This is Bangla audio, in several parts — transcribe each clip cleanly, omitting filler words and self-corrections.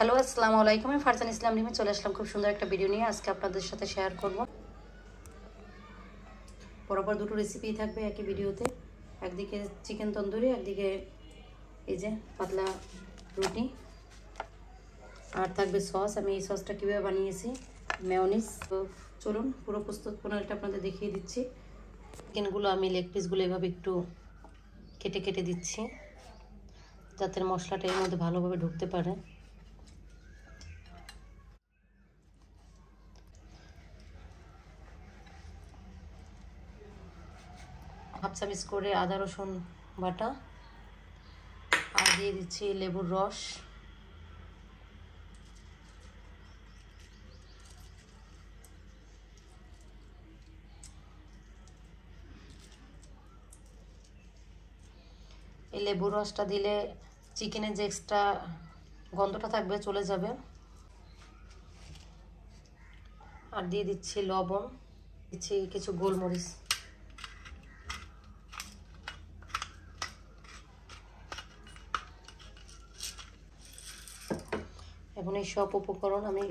হ্যালো আসসালামু আলাইকুম, আমি ফারজান ইসলাম রিমি চলে আসলাম খুব সুন্দর একটা ভিডিও নিয়ে। আজকে আপনাদের সাথে শেয়ার করব বরাবর দুটো রেসিপি থাকবে একই ভিডিওতে। একদিকে চিকেন তন্দুরি, একদিকে এই যে পাতলা রুটি, আর থাকবে সস। আমি এই সসটা কীভাবে বানিয়েছি, মেয়োনিজ। তো চলুন পুরো প্রস্তুত প্রণালীটা আপনাদের দেখিয়ে দিচ্ছি। চিকেনগুলো আমি লেগ পিসগুলো এভাবে একটু কেটে কেটে দিচ্ছি যাতে মশলাটা এর মধ্যে ভালোভাবে ঢুকতে পারে। হাফ চামচ করে আদা রসুন বাটা, আর দিয়ে দিচ্ছি লেবুর রস, এই লেবুর রসটা দিলে চিকেনের যে এক্সট্রা গন্ধটা থাকবে চলে যাবে। আর দিয়ে দিচ্ছি লবণ, দিচ্ছি কিছু গোলমরিচ। এখন এই সব উপকরণ আমি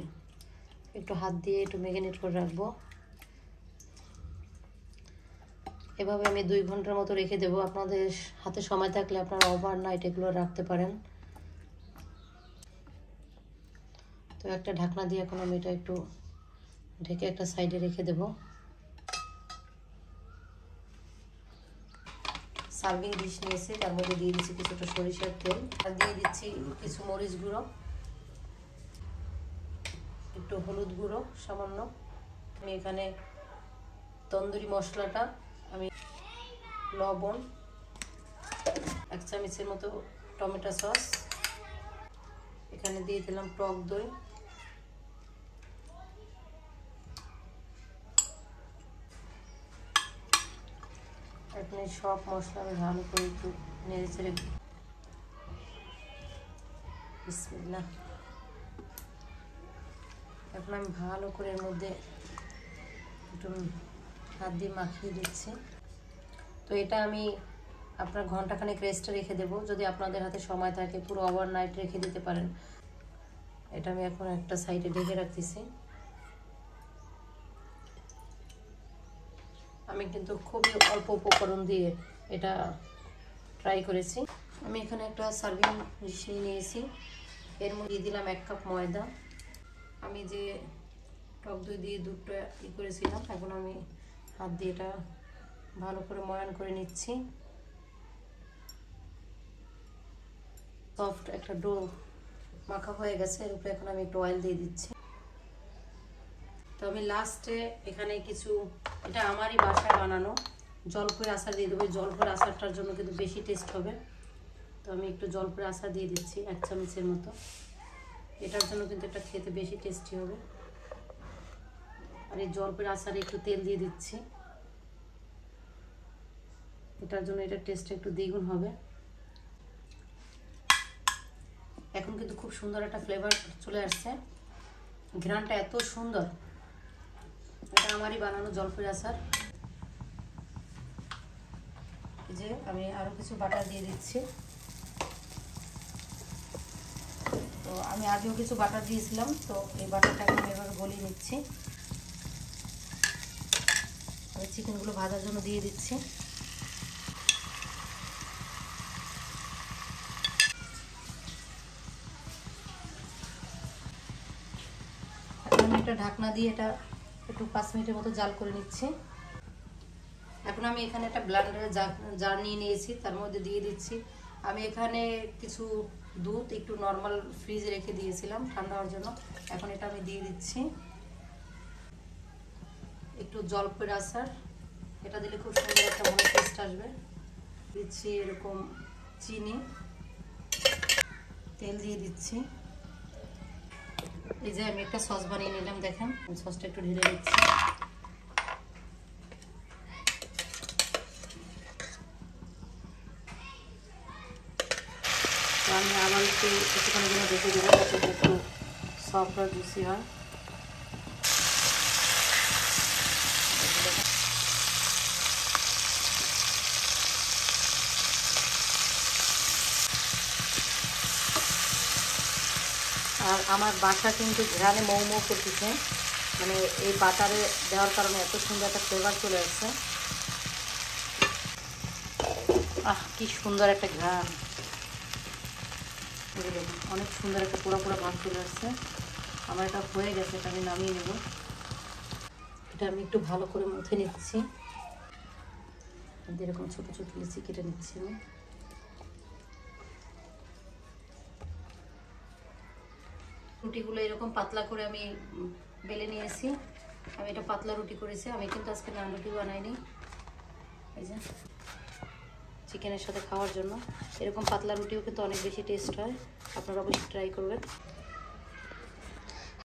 একটু হাত দিয়ে একটু ম্যারিনেট করে রাখবো। এভাবে আমি 2 ঘন্টার মতো রেখে দেবো। আপনাদের হাতে সময় থাকলে আপনারা ওভারনাইট এগুলো রাখতে পারেন। তো একটা ঢাকনা দিয়ে এখন আমি এটা একটু ঢেকে একটা সাইডে রেখে দেব। সার্ভিং ডিশ নিয়েছি, তার মধ্যে দিয়ে দিচ্ছি কিছুটা সরিষার তেল, আর দিয়ে দিচ্ছি কিছু মরিচ গুঁড়ো, একটু হলুদ গুঁড়ো সামান্য। আমি এখানে তন্দুরি মশলাটা, আমি লবণ, 1 চামচের মতো টমেটো সস, এখানে দিয়ে দিলাম টক দই, এখন সব মশলা আমি ভালো করে একটু নেড়ে চেড়ে বিসমিল্লাহ। এখন আমি ভালো করে এর মধ্যে একটু হাত দিয়ে মাখিয়ে দিচ্ছি। তো এটা আমি আপনার ঘন্টাখানেক রেস্টে রেখে দেবো। যদি আপনাদের হাতে সময় থাকে পুরো ওভারনাইট রেখে দিতে পারেন। এটা আমি এখন একটা সাইডে ঢেকে রাখতেছি। আমি কিন্তু খুবই অল্প উপকরণ দিয়ে এটা ট্রাই করেছি। আমি এখানে একটা সার্ভিং ডিশ নিয়েছি, এর মধ্যে দিয়ে দিলাম 1 কাপ ময়দা। আমি যে টক দই দিয়ে দুধটা করেছিলাম, এখন আমি হাত দিয়ে এটা ভালো করে ময়ান করে নিচ্ছি। সফট একটা ডো মাখা হয়ে গেছে, এর উপরে এখন আমি একটু অয়েল দিয়ে দিচ্ছি। তো আমি লাস্টে এখানে কিছু, এটা আমারই বাসায় বানানো জলপাইয়ের আচার দিয়ে দেবো। জলপাইয়ের আচারটার জন্য কিন্তু বেশি টেস্ট হবে। তো আমি একটু জলপাইয়ের আচার দিয়ে দিচ্ছি 1 চামচের মতো। এটার জন্য কিন্তু এটা খেতে বেশি টেস্টি হবে। আর এই জলপাইয়ের আচারে একটু তেল দিয়ে দিচ্ছি, এটার জন্য এটা টেস্টটা একটু দ্বিগুণ হবে। এখন কিন্তু খুব সুন্দর একটা ফ্লেভার চলে আসছে, ঘ্রাণটা এত সুন্দর। এটা আমারই বানানো জলপাইয়ের আচার। এই যে আমি আরও কিছু বাটার দিয়ে দিচ্ছি। তো আমি আগেও কিছু বাটার দিয়েছিলাম, তো এই বাটারটা আমি এভাবে গলিয়ে নিচ্ছি। আমি চিকেনগুলো ভাজার জন্য দিয়ে দিচ্ছি। আমি একটা ঢাকনা দিয়ে এটা একটু 5 মিনিটের মতো জাল করে নিচ্ছি। এখন আমি এখানে একটা ব্লেন্ডারের জার নিয়ে নিয়েছি, তার মধ্যে দিয়ে দিচ্ছি আমি এখানে কিছু দুধ একটু নর্মাল ফ্রিজে রেখে দিয়েছিলাম ঠান্ডা হওয়ার জন্য। এখন এটা আমি দিয়ে দিচ্ছি একটু জলপাইয়ের আচার, এটা দিলে খুব সুন্দর একটা মনে টেস্ট আসবে। দিচ্ছি এরকম চিনি, তেল দিয়ে দিচ্ছি। এই যে আমি একটা সস বানিয়ে নিলাম, দেখেন সসটা একটু ঢেলে দিচ্ছি। তো আমি আবার একটুখানি জন্য রেখে দেবো যাতে একটু সফট আর জুসি হয়। আর আমার বাসা কিন্তু ঘ্রাণে মৌ মৌ করতেছে, মানে এই বাটারে দেওয়ার কারণে এত সুন্দর একটা ফ্লেভার চলে আসছে। কি সুন্দর একটা ঘ্রাণ, অনেক সুন্দর একটা পোড়া পোড়া ভাব চলে আসছে। আমার এটা হয়ে গেছে, এটা আমি নামিয়ে নেব। এটা আমি একটু ভালো করে মুথে নিচ্ছি, এরকম ছোটো ছোটো লিচি কেটে নিচ্ছি আমি। রুটিগুলো এরকম পাতলা করে আমি বেলে নিয়েছি। আমি এটা পাতলা রুটি করেছি, আমি কিন্তু আজকে নান রুটি বানাইনি। এই যে চিকেনের সাথে খাওয়ার জন্য এরকম পাতলা রুটিও কিন্তু অনেক বেশি টেস্ট হয়, আপনারা অবশ্যই ট্রাই করবেন।